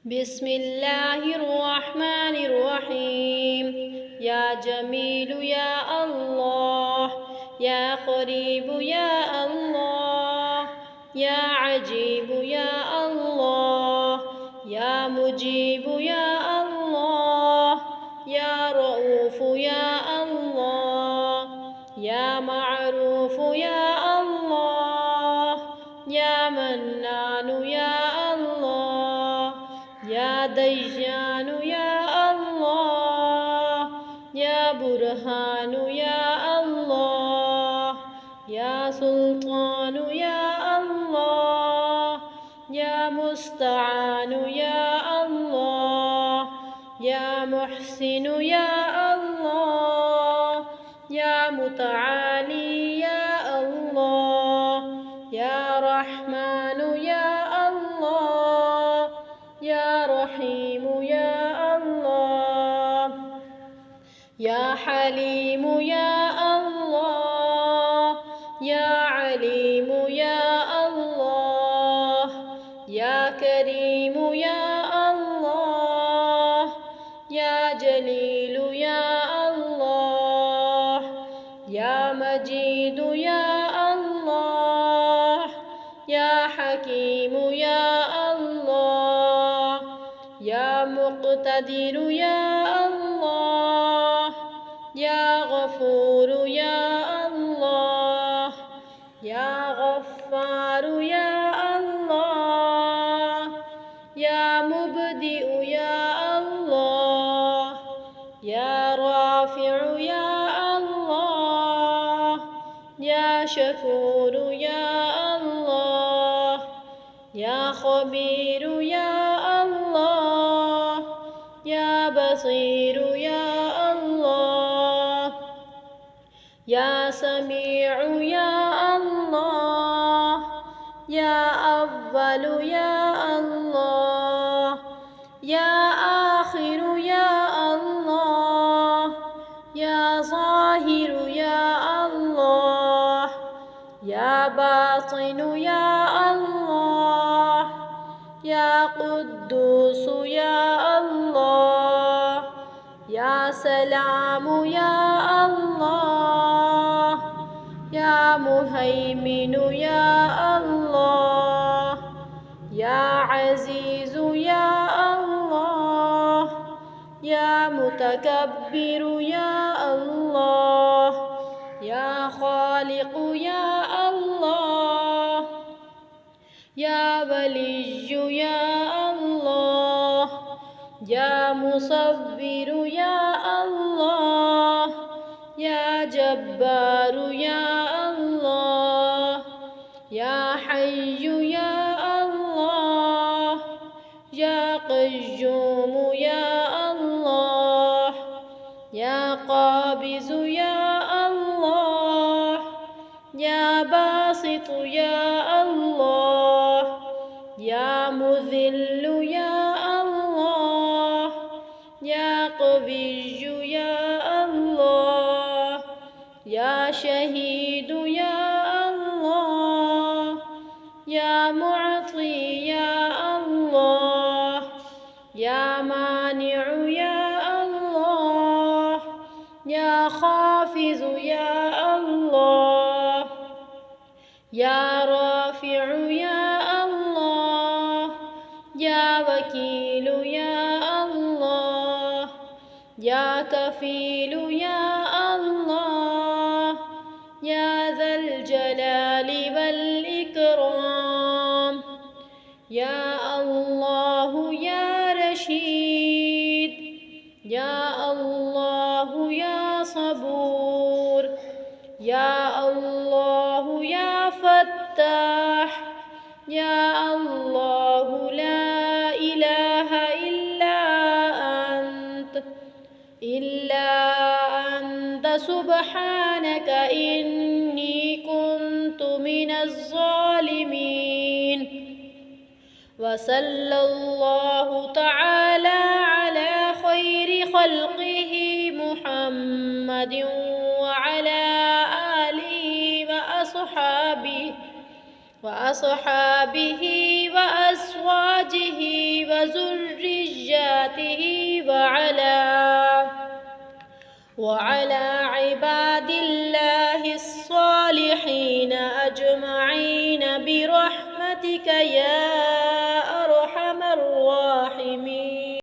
بسم الله الرحمن الرحيم. يا جميل يا الله، يا قريب يا الله، يا عجيب يا الله، يا مجيب يا الله، يا رؤوف يا الله، يا معروف يا الله، يا منان يا الله، يا ديان يا الله، يا برهان يا الله، يا سلطان يا الله، يا مستعان يا الله، يا محسن يا الله، يا متعالي يا الله، يا رحمن يا الله، يا رحيم يا الله، يا حليم يا الله، يا عليم يا الله، يا كريم يا الله، يا جليل يا الله، يا مجيد يا الله، يا حكيم يا الله، يا مقتدر يا الله، يا غفور يا الله، يا غفار يا الله، يا مبدئ يا الله، يا رافع يا الله، يا شكور يا الله، يا خبير يا الله، يا بصير يا الله، يا سميع يا الله، يا أول يا الله، يا آخر يا الله، يا ظاهر يا الله، يا باطن يا الله، يا قدوس يا الله، يا سلام يا الله، يا مهيمن يا الله، يا عزيز يا الله، يا متكبر يا الله، يا خالق يا الله، يا ولي يا الله، يا مصبر يا الله، يا جبار يا الله، يا حي يا الله، يا قيوم يا الله، يا قابض يا الله، يا باسط يا الله، يا مذل يا الله، يا قوي يا الله، يا شهيد يا الله، يا معطي يا الله، يا مانع يا الله، يا خافض يا الله، يا رافع يا الله، يا وكيل يا الله، يا كفيل يا الله، يا ذا الجلال والإكرام، يا الله يا رشيد، يا الله يا صبور، يا الله يا فتاح، يا الله لا إله إلا أنت سبحانك إني كنت من الظالمين. وصلى الله تعالى على خير خلقه محمد وعلى آله وأصحابه وأزواجه وذريته وعلى عباد الله الصالحين أجمعين برحمتك يا